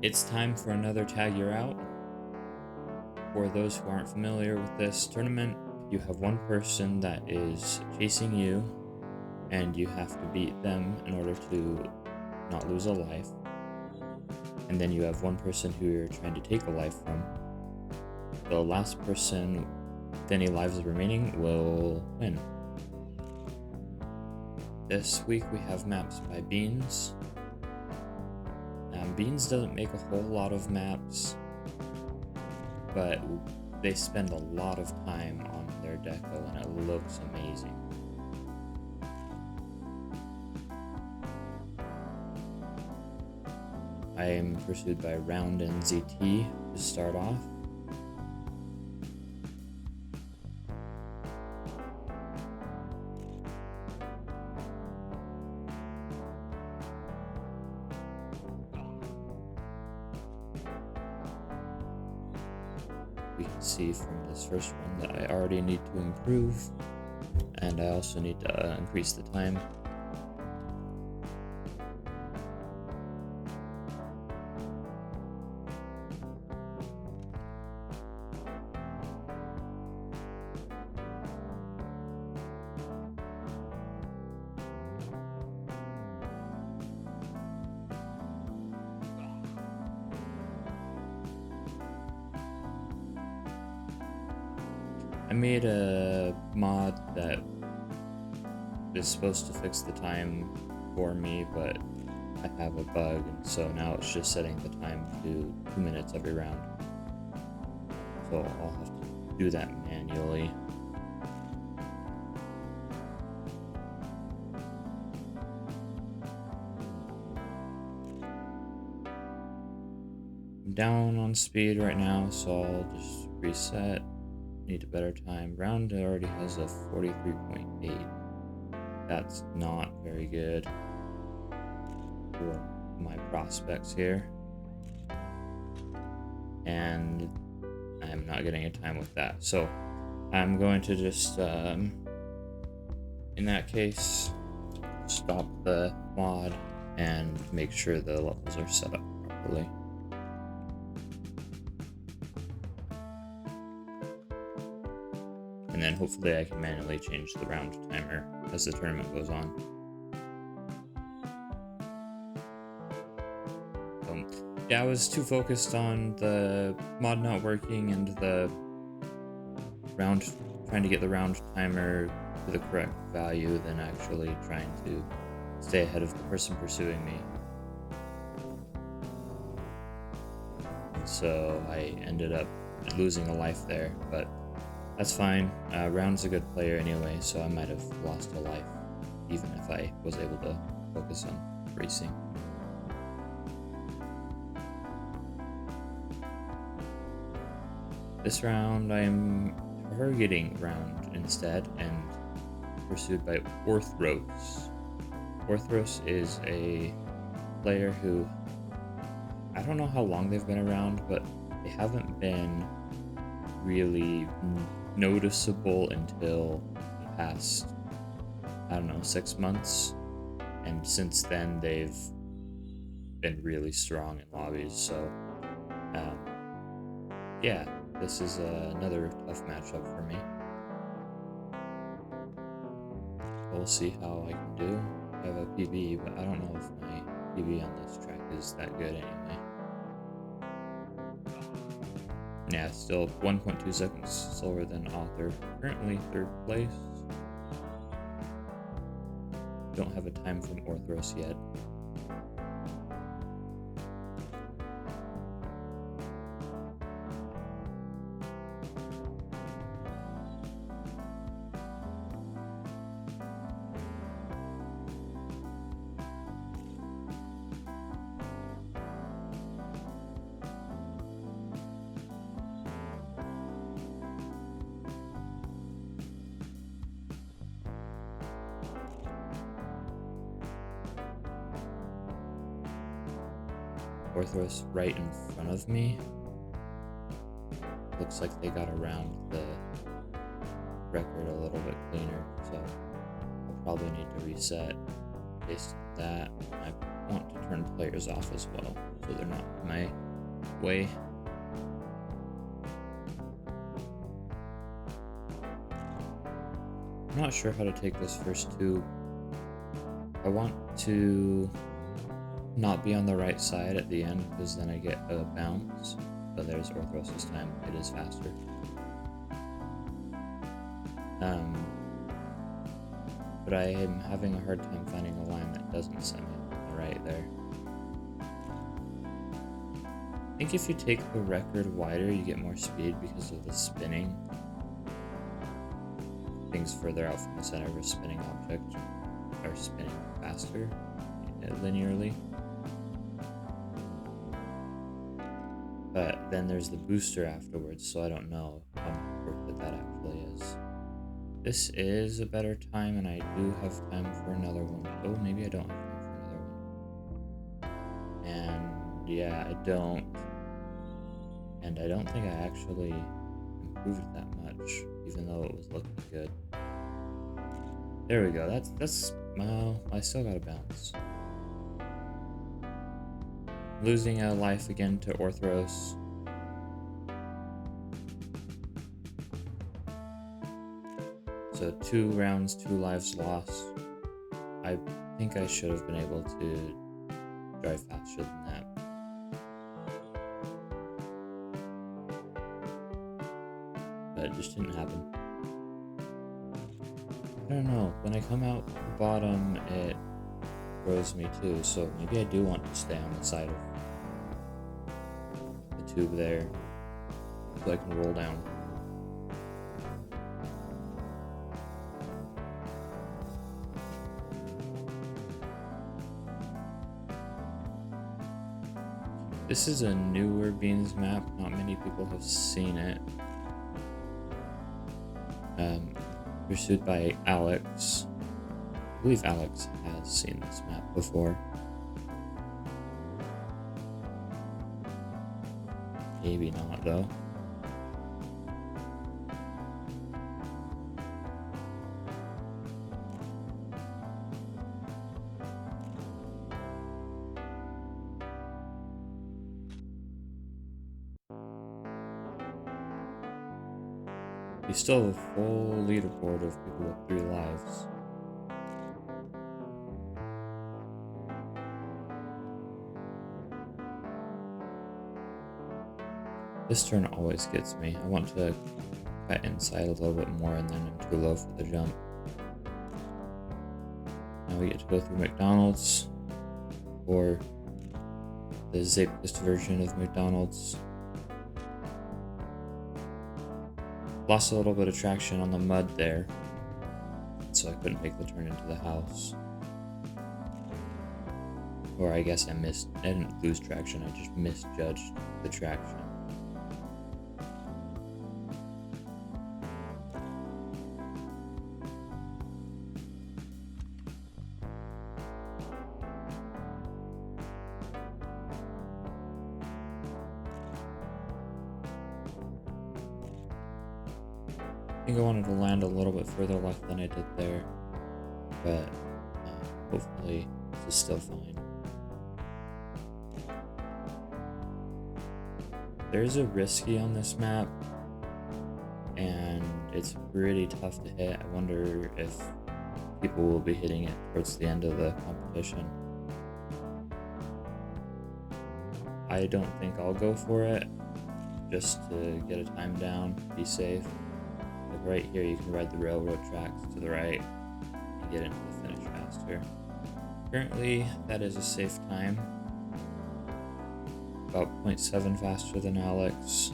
It's time for another Tag You're Out. For those who aren't familiar with this tournament, you have one person that is chasing you, and you have to beat them in order to not lose a life. And then you have one person who you're trying to take a life from. The last person with any lives remaining will win. This week we have maps by Beans. Beans doesn't make a whole lot of maps, but they spend a lot of time on their deco and it looks amazing. I am pursued by Round and ZT to start off. We can see from this first one that I already need to improve, and I also need to increase the time. I made a mod that is supposed to fix the time for me, but I have a bug, and so now it's just setting the time to 2 minutes every round. So I'll have to do that manually. I'm down on speed right now, so I'll just reset. Need a better time. Round already has a 43.8. That's not very good for my prospects here. And I'm not getting a time with that. So I'm going to just, in that case, stop the mod and make sure the levels are set up properly. And then hopefully I can manually change the round timer as the tournament goes on. Yeah, I was too focused on the mod not working and the round, trying to get the round timer to the correct value than actually trying to stay ahead of the person pursuing me. And so I ended up losing a life there, but that's fine. Round's a good player anyway, so I might have lost a life, even if I was able to focus on racing. This round, I'm targeting Round instead, and pursued by Orthros. Orthros is a player who, I don't know how long they've been around, but they haven't been really noticeable until the past, I don't know, 6 months, and since then they've been really strong in lobbies. So yeah, this is another tough matchup for me. We'll see how I can do. I have a PB, but I don't know if my PB on this track is that good anyway. Yeah, still 1.2 seconds slower than Author. Currently 3rd place. Don't have a time from Orthros yet. Orthros right in front of me. Looks like they got around the record a little bit cleaner, so I'll probably need to reset based on that. I want to turn turn players off as well, so they're not in my way. I'm not sure how to take this first tube. I want to not be on the right side at the end, because then I get a bounce. But there's Orthros this time. It is faster. But I am having a hard time finding a line that doesn't send me on the right there. I think if you take the record wider, you get more speed because of the spinning. Things further out from the center of a spinning object are spinning faster linearly. But then there's the booster afterwards, so I don't know how worth it that actually is. This is a better time, and I do have time for another one. Oh, maybe I don't have time for another one. And yeah, I don't. And I don't think I actually improved it that much, even though it was looking good. There we go. That's well, I still got a bounce. Losing a life again to Orthros. So 2 rounds, 2 lives lost. I think I should have been able to drive faster than that. But it just didn't happen. I don't know. When I come out the bottom, it throws me too. So maybe I do want to stay on the side of the tube there, so I can roll down. This is a newer Beans map. Not many people have seen it. Pursued by Alex. I believe Alex has seen this map before. Maybe not, though. We still have a full leaderboard of people with 3 lives. This turn always gets me. I want to cut inside a little bit more, and then I'm too low for the jump. Now we get to go through McDonald's, or the Zapist version of McDonald's. Lost a little bit of traction on the mud there, so I couldn't make the turn into the house. Or I guess I didn't lose traction, I just misjudged the traction. I think I wanted to land a little bit further left than I did there, but hopefully this is still fine. There's a risky on this map, and it's pretty tough to hit. I wonder if people will be hitting it towards the end of the competition. I don't think I'll go for it, just to get a time down, be safe. Like right here, you can ride the railroad tracks to the right and get into the finish faster. Currently, that is a safe time. About 0.7 faster than Alex.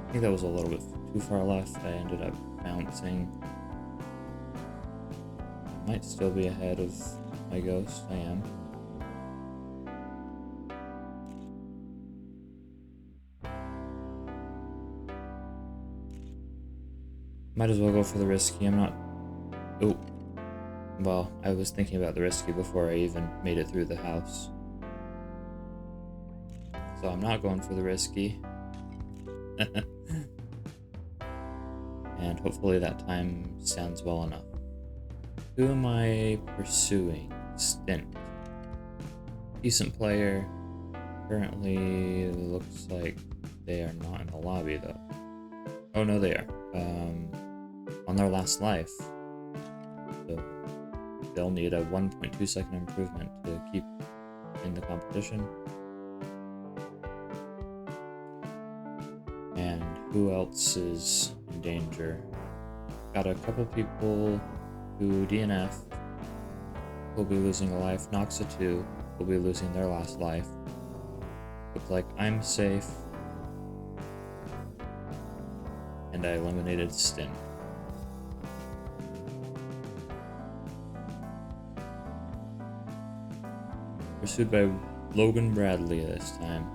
I think that was a little bit too far left. I ended up bouncing. Might still be ahead of my ghost. I am. Might as well go for the risky. I'm not... Oh. Well, I was thinking about the risky before I even made it through the house. So I'm not going for the risky. And hopefully that time stands well enough. Who am I pursuing? Stint. Decent player. Currently looks like they are not in the lobby though. Oh no, they are. On their last life. So they'll need a 1.2 second improvement to keep in the competition. And who else is in danger? Got a couple people who DNF will be losing a life. Noxa 2 will be losing their last life. Looks like I'm safe. And I eliminated Stint. Pursued by Logan Bradley this time.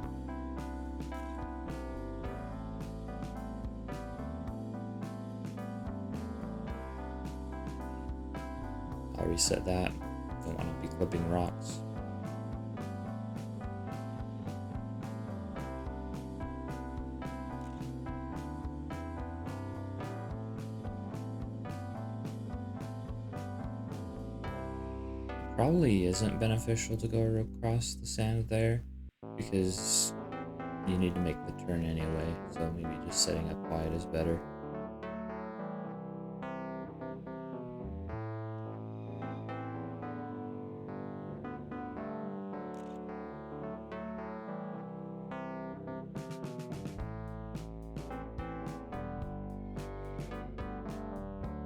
I'll reset that. Don't want to be clipping rocks. Probably isn't beneficial to go across the sand there because you need to make the turn anyway, so maybe just setting up wide is better.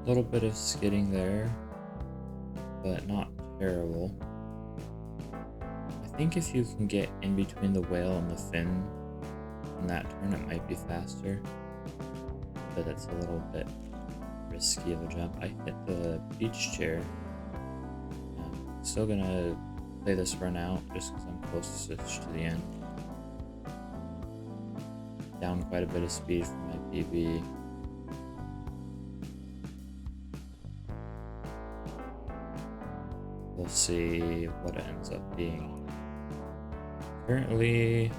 A little bit of skidding there, but not terrible. I think if you can get in between the whale and the fin on that turn, it might be faster, but it's a little bit risky of a jump. I hit the beach chair. I'm still gonna play this run out just because I'm closest to the end. Down quite a bit of speed from my PB. We'll see what it ends up being. Currently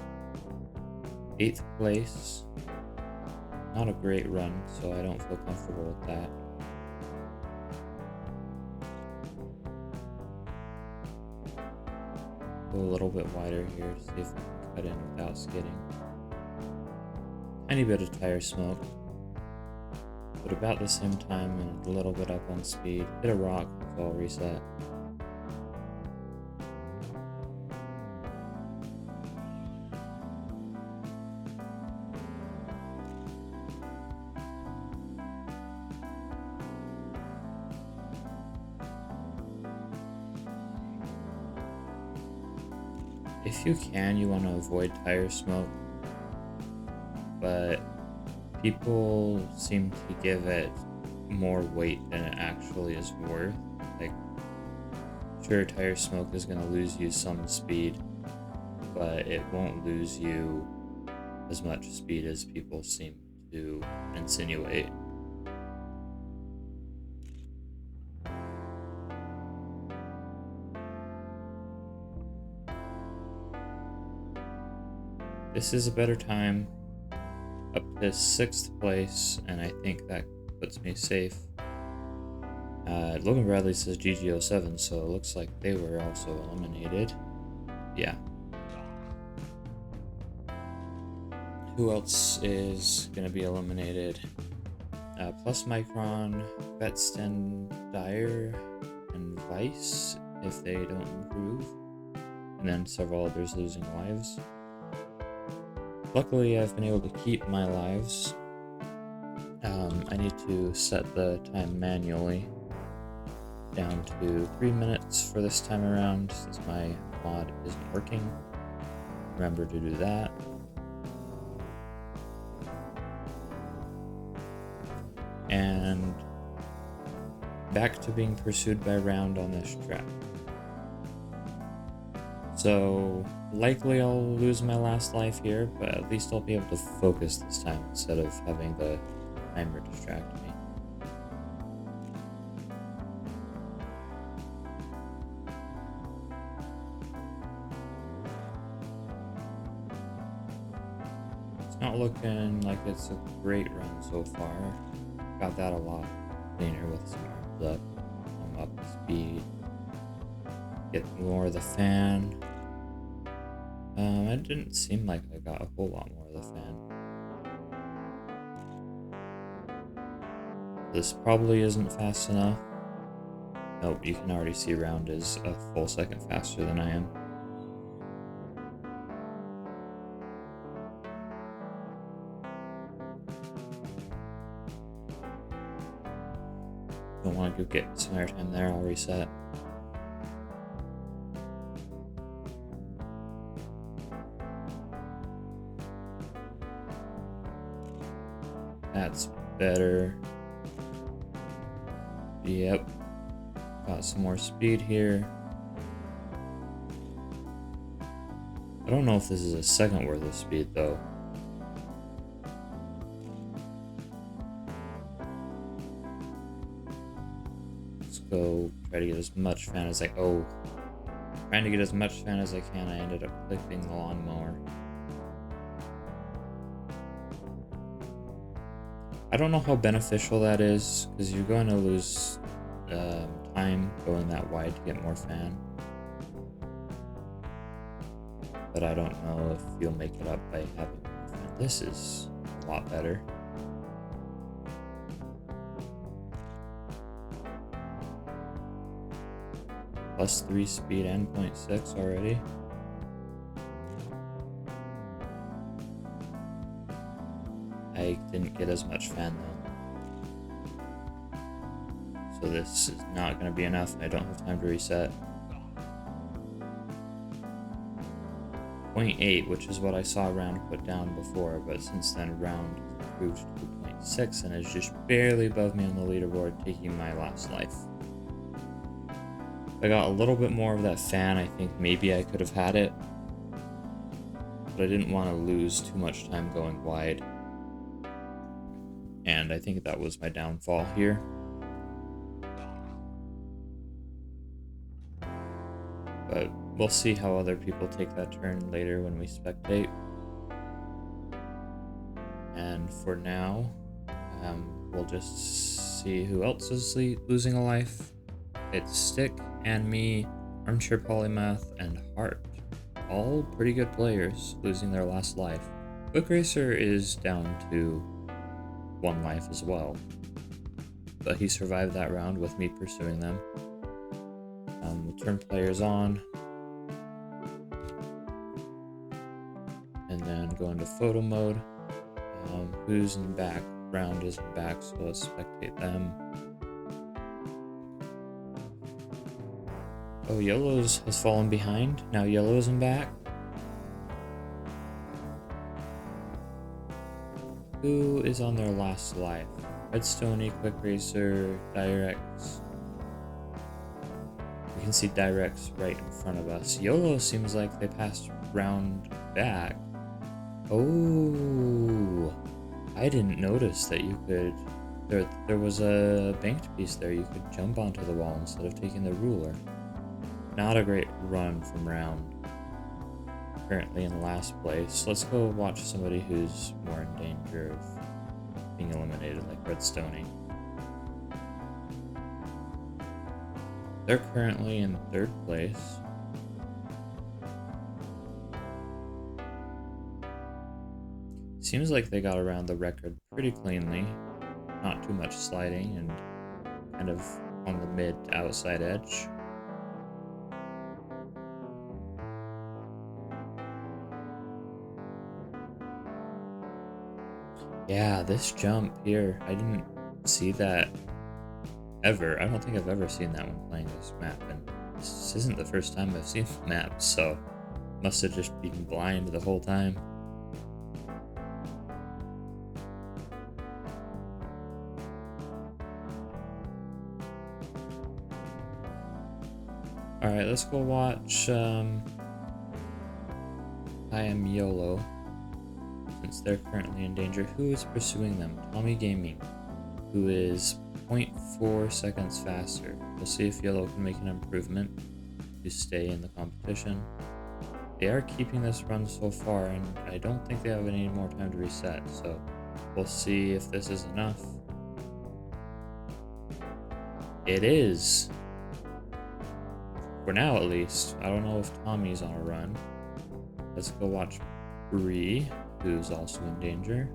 8th place. Not a great run, so I don't feel comfortable with that. Go a little bit wider here to see if I can cut in without skidding. Tiny bit of tire smoke, but about the same time and a little bit up on speed. Hit a rock, so I'll reset. If you can, you want to avoid tire smoke, but people seem to give it more weight than it actually is worth. Like, sure, tire smoke is going to lose you some speed, but it won't lose you as much speed as people seem to insinuate. This is a better time, up to 6th place, and I think that puts me safe. Logan Bradley says GG07, so it looks like they were also eliminated. Yeah. Who else is going to be eliminated? Plus Micron, Vetsten, Dyer, and Vice, if they don't improve. And then several others losing lives. Luckily, I've been able to keep my lives. I need to set the time manually down to 3 minutes for this time around, since my mod isn't working. Remember to do that. And back to being pursued by round on this track. So likely I'll lose my last life here, but at least I'll be able to focus this time instead of having the timer distract me. It's not looking like it's a great run so far. Got that a lot cleaner with some arms up. I'm up speed. Get more of the fan. It didn't seem like I got a whole lot more of the fan. This probably isn't fast enough. Nope, you can already see Round is a full second faster than I am. Don't want to go get some airtime there, I'll reset. That's better. Yep. Got some more speed here. I don't know if this is a second worth of speed though. Let's go try to get as much fan as trying to get as much fan as I can. I ended up clicking the lawnmower. I don't know how beneficial that is, because you're going to lose time going that wide to get more fan. But I don't know if you'll make it up by having more fan. This is a lot better. +3 speed and 0.6 already. I didn't get as much fan though. So this is not going to be enough and I don't have time to reset. 0.8, which is what I saw Round put down before, but since then Round improved to 0.6 and is just barely above me on the leaderboard, taking my last life. If I got a little bit more of that fan, I think maybe I could have had it. But I didn't want to lose too much time going wide. And I think that was my downfall here. But we'll see how other people take that turn later when we spectate. And for now, we'll just see who else is losing a life. It's Stick and me, Armchair Polymath, and Heart. All pretty good players losing their last life. Quick Racer is down to 1 life as well, but he survived that round with me pursuing them. We'll turn players on and then go into photo mode. Who's in back? Round is in back, so let's spectate them. Oh, Yellow's has fallen behind. Now Yellow's in back. Who is on their last life? Redstone, Quick Racer, Direx. You can see Direx right in front of us. YOLO seems like they passed Round back. Oh, I didn't notice that you could. There was a banked piece there. You could jump onto the wall instead of taking the ruler. Not a great run from Round. Currently in last place. Let's go watch somebody who's more in danger of being eliminated, like Redstone. They're currently in 3rd place. Seems like they got around the record pretty cleanly. Not too much sliding and kind of on the mid to outside edge. Yeah, this jump here, I didn't see that ever. I don't think I've ever seen that when playing this map, and this isn't the first time I've seen the map, so must have just been blind the whole time. Alright, let's go watch I Am YOLO. Since they're currently in danger. Who is pursuing them? Tommy Gaming, who is 0.4 seconds faster. We'll see if Yellow can make an improvement to stay in the competition. They are keeping this run so far, and I don't think they have any more time to reset, so we'll see if this is enough. It is. For now, at least. I don't know if Tommy's on a run. Let's go watch Bree, who's also in danger.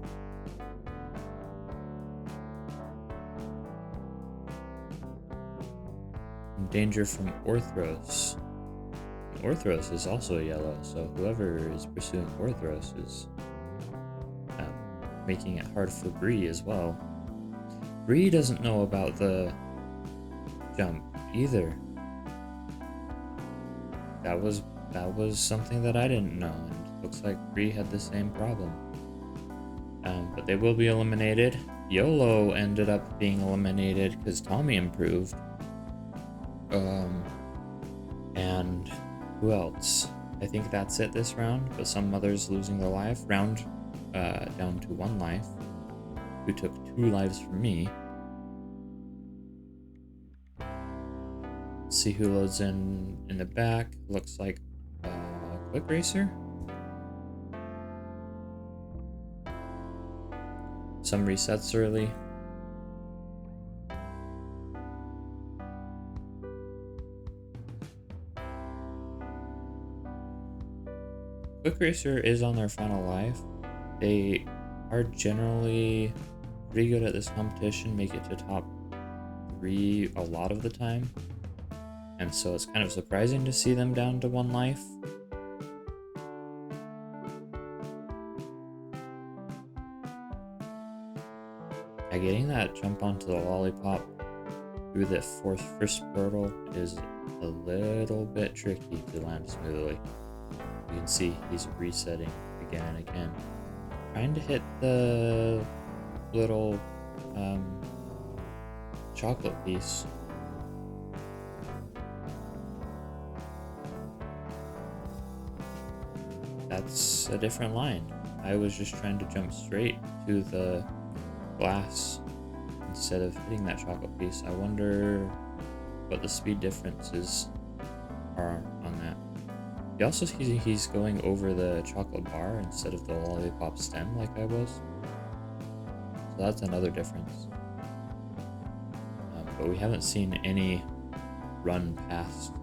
In danger from Orthros. Orthros is also a yellow, so whoever is pursuing Orthros is making it hard for Bree as well. Bree doesn't know about the jump either. That was something that I didn't know, and looks like Bree had the same problem. But they will be eliminated. YOLO ended up being eliminated because Tommy improved. And who else? I think that's it this round, but some others losing their life. Round down to 1 life, who took 2 lives from me. Let's see who loads in the back. Looks like Quick Racer. Some resets early. Quick Racer is on their final life. They are generally pretty good at this competition, make it to top 3 a lot of the time. And so it's kind of surprising to see them down to 1 life. Getting that jump onto the lollipop through the first portal is a little bit tricky to land smoothly. You can see he's resetting again and again. Trying to hit the little chocolate piece. That's a different line. I was just trying to jump straight to the glass instead of hitting that chocolate piece. I wonder what the speed differences are on that. You also see he's going over the chocolate bar instead of the lollipop stem like I was. So that's another difference. But we haven't seen any run past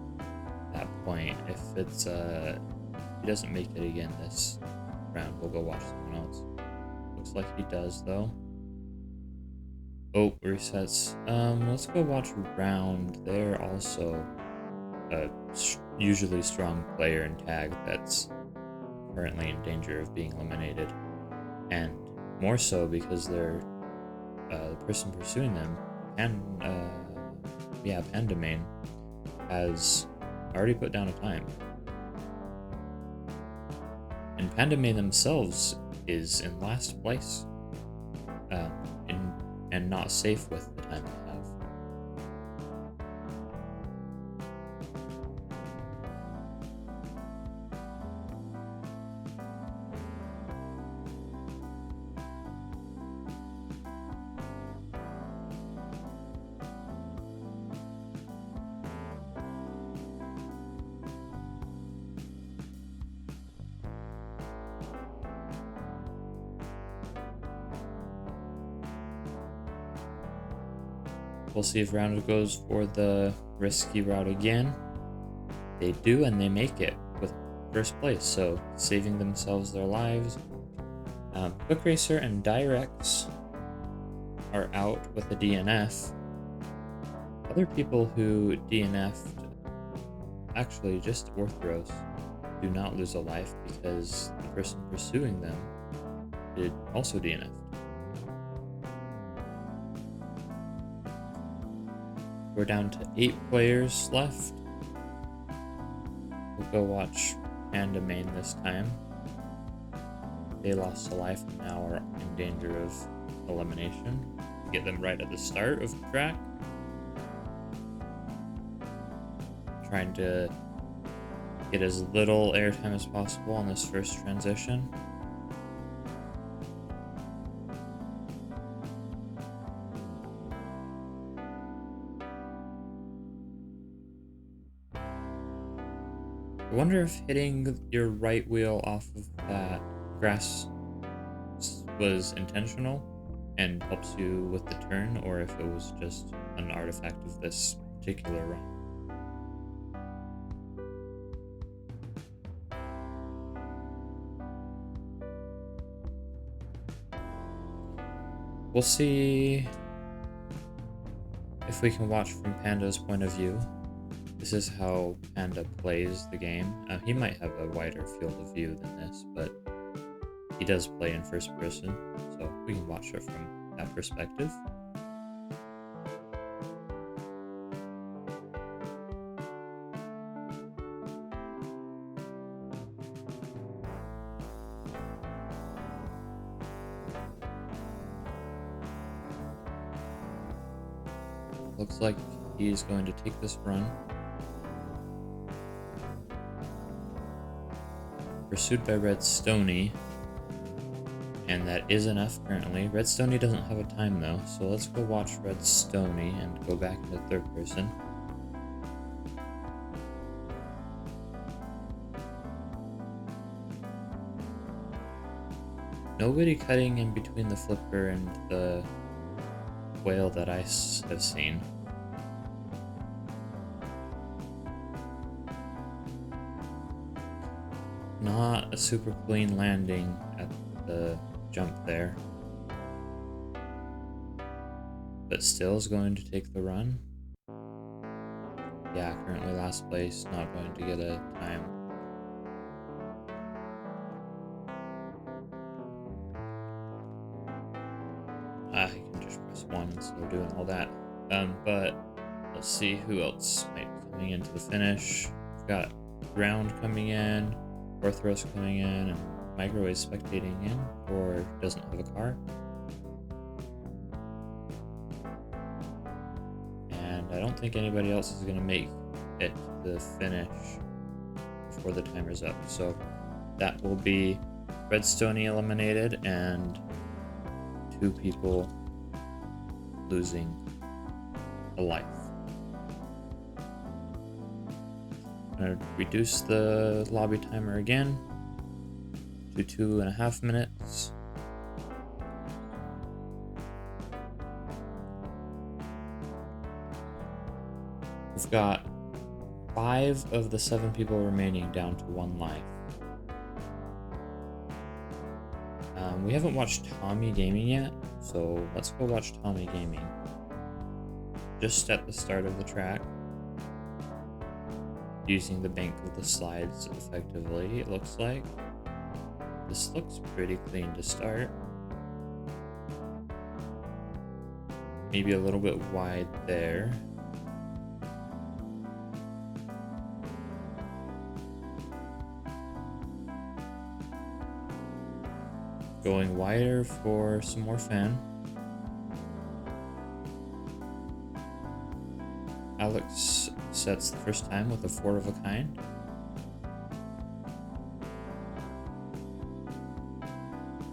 that point. If it's he doesn't make it again this round, we'll go watch someone else. Looks like he does though. Oh, resets. Let's go watch Round. They're also a usually strong player in tag that's currently in danger of being eliminated, and more so because they're the person pursuing them, Pandamain, has already put down a time, and Pandamain themselves is in last place, and not safe with the time they have. We'll see if Round goes for the risky route again. They do, and they make it with first place, so saving themselves their lives. Quick Racer and Direx are out with a DNF. Other people who DNF'd, actually just Orthros, do not lose a life because the person pursuing them did also DNF. We're down to 8 players left. We'll go watch Pandamain this time. They lost a life and now are in danger of elimination. Get them right at the start of the track. Trying to get as little airtime as possible on this first transition. I wonder if hitting your right wheel off of that grass was intentional and helps you with the turn, or if it was just an artifact of this particular run. we'll see if we can watch from Panda's point of view. This is how Panda plays the game. He might have a wider field of view than this, but he does play in first person, so we can watch it from that perspective. Looks like he's going to take this run. Pursued by Red Stony. And that is enough currently. Red Stony doesn't have a time though, so let's go watch Red Stony and go back into third person. Nobody cutting in between the flipper and the whale that I have seen. Not a super clean landing at the jump there. But still is going to take the run. Yeah, currently last place, not going to get a time. I can just press 1 instead of doing all that. But let's see who else might be coming into the finish. We've got Ground coming in, Orthros coming in, and Microwave spectating in, or doesn't have a car. And I don't think anybody else is going to make it to the finish before the timer's up. So that will be Red Stony eliminated and 2 people losing a life. I'm going to reduce the lobby timer again to 2.5 minutes. We've got 5 of the 7 people remaining down to 1 life. We haven't watched Tommy gaming yet, so let's go watch Tommy gaming. Just at the start of the track, using the bank of the slides effectively, it looks like. This looks pretty clean to start. Maybe a little bit wide there. Going wider for some more fan. Alex sets the first time with a 4 of a kind.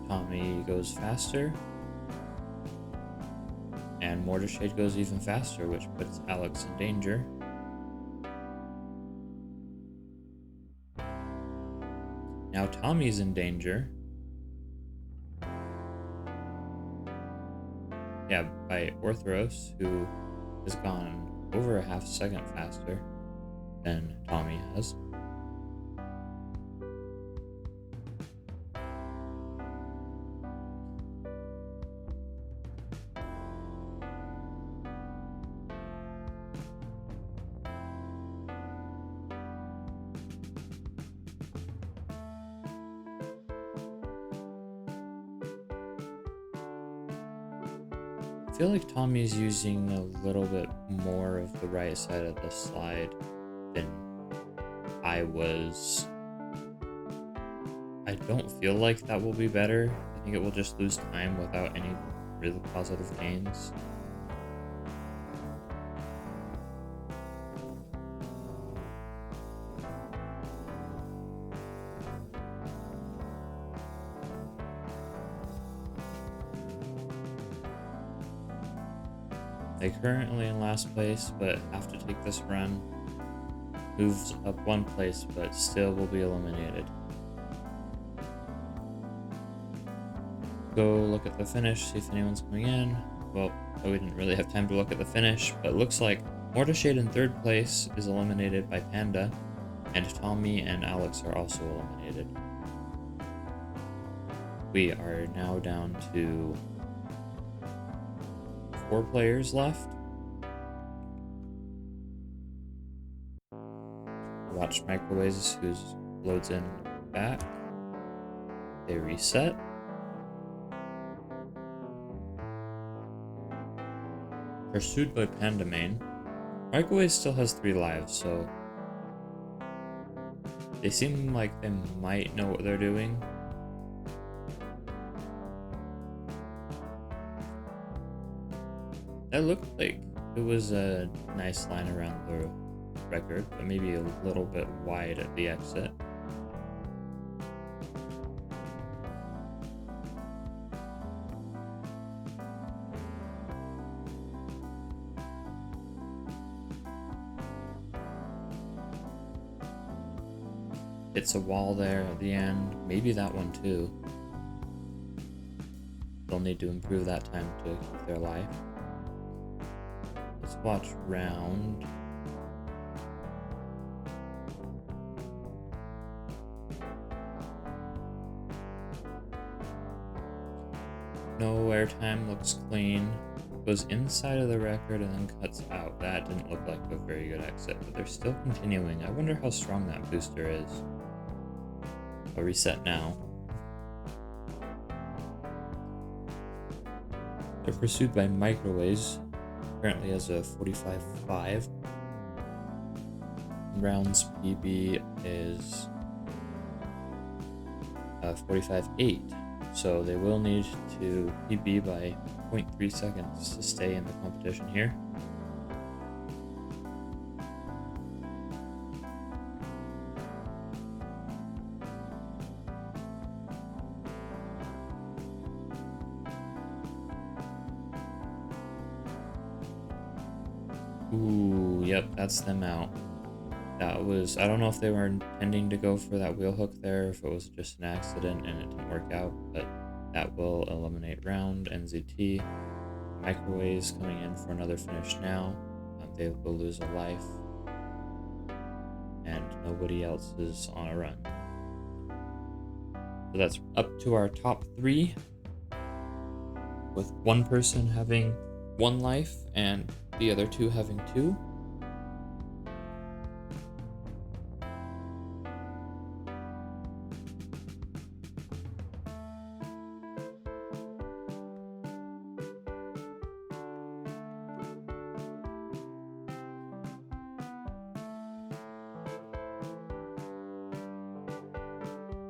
Tommy goes faster. And Mortar Shade goes even faster, which puts Alex in danger. Now Tommy's in danger. Yeah, by Orthros, who has gone over a half second faster than Tommy has. I feel like Tommy's using a little bit more of the right side of the slide than I was. I don't feel like that will be better. I think it will just lose time without any really positive gains. They currently in last place, but have to take this run. Moves up 1 place, but still will be eliminated. Go look at the finish, see if anyone's coming in. Well, we didn't really have time to look at the finish, but it looks like Mortar Shade in 3rd place is eliminated by Panda, and Tommy and Alex are also eliminated. We are now down to 4 players left. Watch Microwaves, who loads in back. They reset. Pursued by Pandamain. Microwave still has 3 lives, so they seem like they might know what they're doing. That looked like it was a nice line around the record, but maybe a little bit wide at the exit. It's a wall there at the end. Maybe that one too. They'll need to improve that time to keep their life. Let's watch round. No airtime, looks clean. Goes inside of the record and then cuts out. That didn't look like a very good exit, but they're still continuing. I wonder how strong that booster is. I'll reset now. They're pursued by Microwaves. Currently has a 45.5. Rounds PB is 45.8. So they will need to PB by 0.3 seconds to stay in the competition here. Ooh, yep, that's them out. That was, I don't know if they were intending to go for that wheel hook there, if it was just an accident and it didn't work out, but that will eliminate round. NZT. Microwaves coming in for another finish now. They will lose a life. And nobody else is on a run. So that's up to our top 3, with one person having 1 life and the other 2 having 2.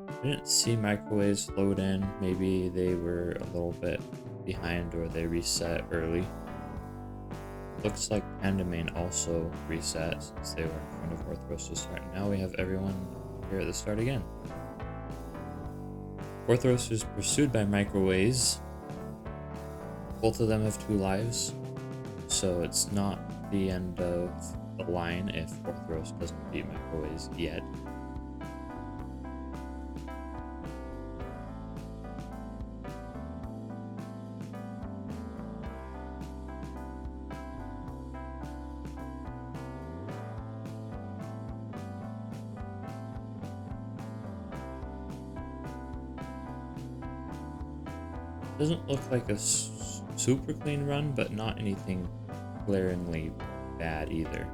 I didn't see Microwaves load in. Maybe they were a little bit behind or they reset early. Looks like Pandamain also reset since they were in front of Orthros to start. Now we have everyone here at the start again. Orthros is pursued by Microwaves. Both of them have 2 lives, so it's not the end of the line if Orthros doesn't beat Microwaves yet. Doesn't look like a super clean run, but not anything glaringly bad either.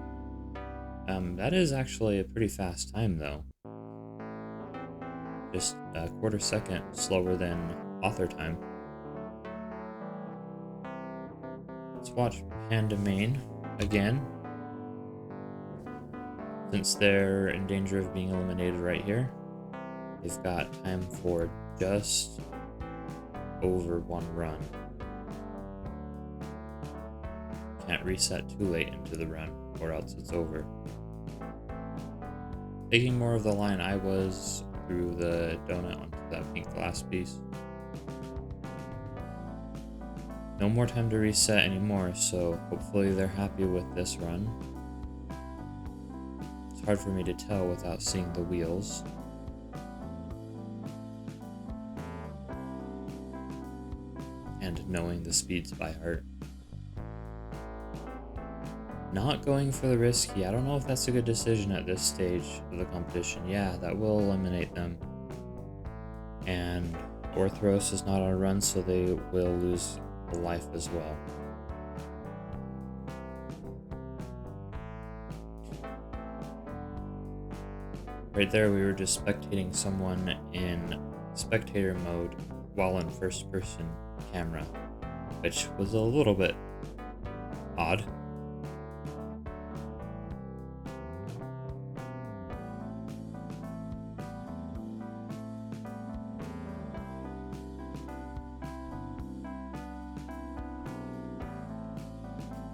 That is actually a pretty fast time though. Just a quarter second slower than author time. Let's watch Pandamain again, since they're in danger of being eliminated right here. They've got time for just over 1 run. Can't reset too late into the run or else it's over. Taking more of the line I was through the donut onto that pink glass piece. No more time to reset anymore, so hopefully they're happy with this run. It's hard for me to tell without seeing the wheels. And knowing the speeds by heart. Not going for the risky. I don't know if that's a good decision at this stage of the competition. Yeah, that will eliminate them. And Orthros is not on a run, so they will lose a life as well. Right there, we were just spectating someone in spectator mode while in first person camera, which was a little bit odd.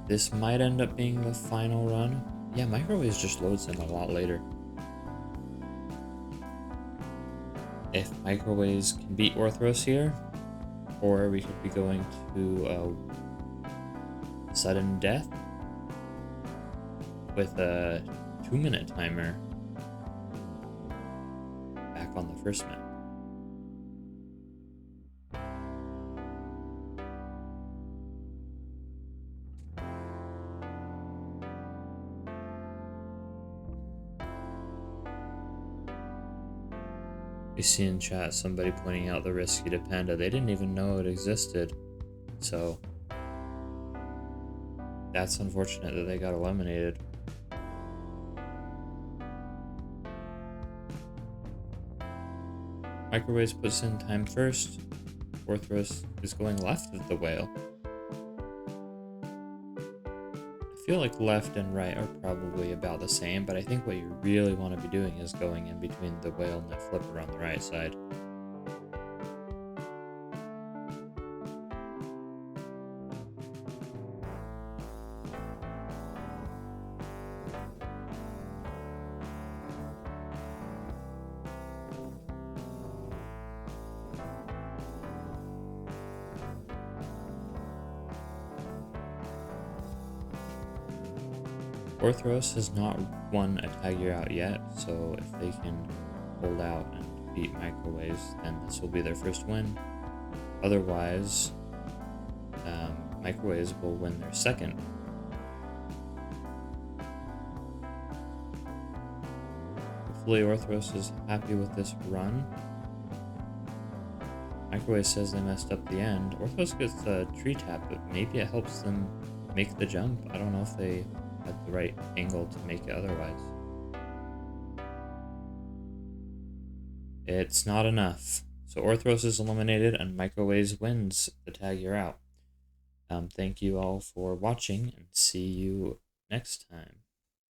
This might end up being the final run. Yeah, microwaves just loads in a lot later. If microwaves can beat Orthros here, or we could be going to a sudden death with a 2-minute timer back on the first map. We see in chat somebody pointing out the risky to Panda. They didn't even know it existed. So that's unfortunate that they got eliminated. Microwaves puts in time first. Orthros is going left of the whale. I feel like left and right are probably about the same, but I think what you really want to be doing is going in between the whale and the flipper on the right side. Orthros has not won a tag year out yet, so if they can hold out and beat Microwaves, then this will be their first win. Otherwise, Microwaves will win their second. Hopefully Orthros is happy with this run. Microwave says they messed up the end. Orthros gets a tree tap, but maybe it helps them make the jump. I don't know if they had the right angle to make it otherwise. It's not enough. So Orthros is eliminated and Microwaves wins the tag year out. Thank you all for watching and see you next time.